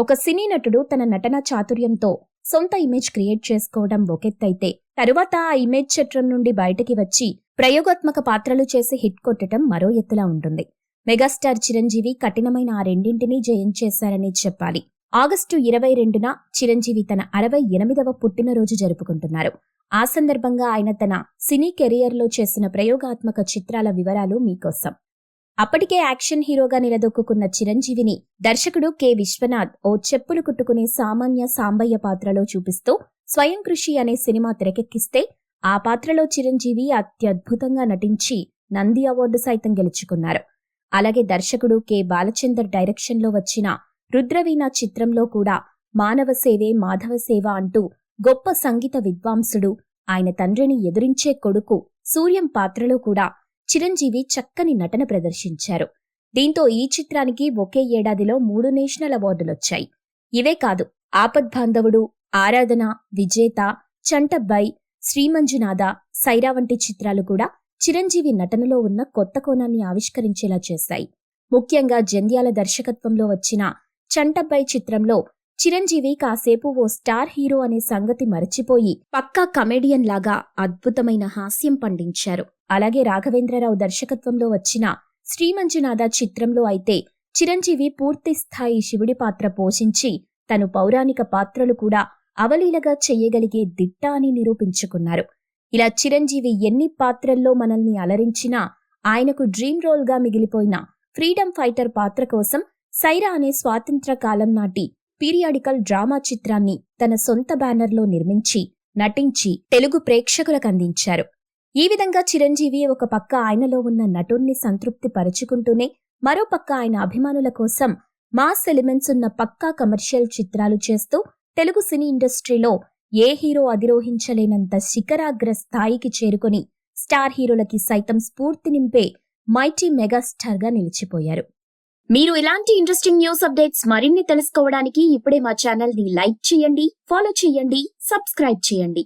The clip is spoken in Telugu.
ఒక సినీ నటుడు తన నటనా చాతుర్యంతో సొంత ఇమేజ్ క్రియేట్ చేసుకోవడం ఒకెత్తైతే, తరువాత ఆ ఇమేజ్ చట్రం నుండి బయటికి వచ్చి ప్రయోగాత్మక పాత్రలు చేసి హిట్ కొట్టడం మరో ఎత్తులా ఉంటుంది. మెగాస్టార్ చిరంజీవి కఠినమైన ఆ రెండింటినీ జయించేశారని చెప్పాలి. ఆగస్టు 22న చిరంజీవి తన 68వ పుట్టినరోజు జరుపుకుంటున్నారు. ఆ సందర్భంగా ఆయన తన సినీ కెరియర్లో చేసిన ప్రయోగాత్మక చిత్రాల వివరాలు మీకోసం. అప్పటికే యాక్షన్ హీరోగా నిలదొక్కున్న చిరంజీవిని దర్శకుడు కె. విశ్వనాథ్ ఓ చెప్పులు కుట్టుకునే సామాన్య సాంబయ్య పాత్రలో చూపిస్తూ స్వయం కృషి అనే సినిమా తెరకెక్కిస్తే, ఆ పాత్రలో చిరంజీవి అత్యద్భుతంగా నటించి నంది అవార్డు సైతం గెలుచుకున్నారు. అలాగే దర్శకుడు కె. బాలచందర్ డైరెక్షన్లో వచ్చిన రుద్రవీణ చిత్రంలో కూడా మానవ సేవే మాధవ సేవ అంటూ గొప్ప సంగీత విద్వాంసుడు, ఆయన తండ్రిని ఎదురించే కొడుకు సూర్యం పాత్రలో కూడా చిరంజీవి చక్కని నటన ప్రదర్శించారు. దీంతో ఈ చిత్రానికి ఒకే ఏడాదిలో 3 నేషనల్ అవార్డులొచ్చాయి. ఇవే కాదు, ఆపద్బాంధవుడు, ఆరాధన, విజేత, చంటబ్బాయ్, శ్రీమంజునాథ, సైరా వంటి చిత్రాలు కూడా చిరంజీవి నటనలో ఉన్న కొత్త కోణాన్ని ఆవిష్కరించేలా చేశాయి. ముఖ్యంగా జంధ్యాల దర్శకత్వంలో వచ్చిన చంటబ్బాయ్ చిత్రంలో చిరంజీవి కాసేపు ఓ స్టార్ హీరో అనే సంగతి మరచిపోయి పక్కా కమెడియన్ లాగా అద్భుతమైన హాస్యం పండించారు. అలాగే రాఘవేంద్రరావు దర్శకత్వంలో వచ్చిన శ్రీమంజునాథ చిత్రంలో అయితే చిరంజీవి పూర్తి స్థాయి శివుడి పాత్ర పోషించి తను పౌరాణిక పాత్రలు కూడా అవలీలగా చెయ్యగలిగే దిట్ట అని నిరూపించుకున్నారు. ఇలా చిరంజీవి ఎన్ని పాత్రల్లో మనల్ని అలరించినా ఆయనకు డ్రీమ్ రోల్ గా మిగిలిపోయిన ఫ్రీడమ్ ఫైటర్ పాత్ర కోసం సైరా అనే స్వాతంత్ర కాలం నాటి పీరియాడికల్ డ్రామా చిత్రాన్ని తన సొంత బ్యానర్లో నిర్మించి నటించి తెలుగు ప్రేక్షకులకు అందించారు. ఈ విధంగా చిరంజీవి ఒక పక్క ఆయనలో ఉన్న నటుణ్ణి సంతృప్తి పరుచుకుంటూనే మరో పక్క ఆయన అభిమానుల కోసం మాస్ ఎలిమెంట్స్ ఉన్న పక్కా కమర్షియల్ చిత్రాలు చేస్తూ తెలుగు సినీ ఇండస్ట్రీలో ఏ హీరో అధిరోహించలేనంత శిఖరాగ్ర స్థాయికి చేరుకొని స్టార్ హీరోలకి సైతం స్ఫూర్తి నింపే మైటీ మెగాస్టార్ గా నిలిచిపోయారు. మీరు ఇలాంటి ఇంట్రెస్టింగ్ న్యూస్ అప్డేట్స్ మరిన్ని తెలుసుకోవడానికి ఇప్పుడే మా ఛానల్ ని లైక్ చేయండి, ఫాలో చేయండి, సబ్స్క్రైబ్ చేయండి.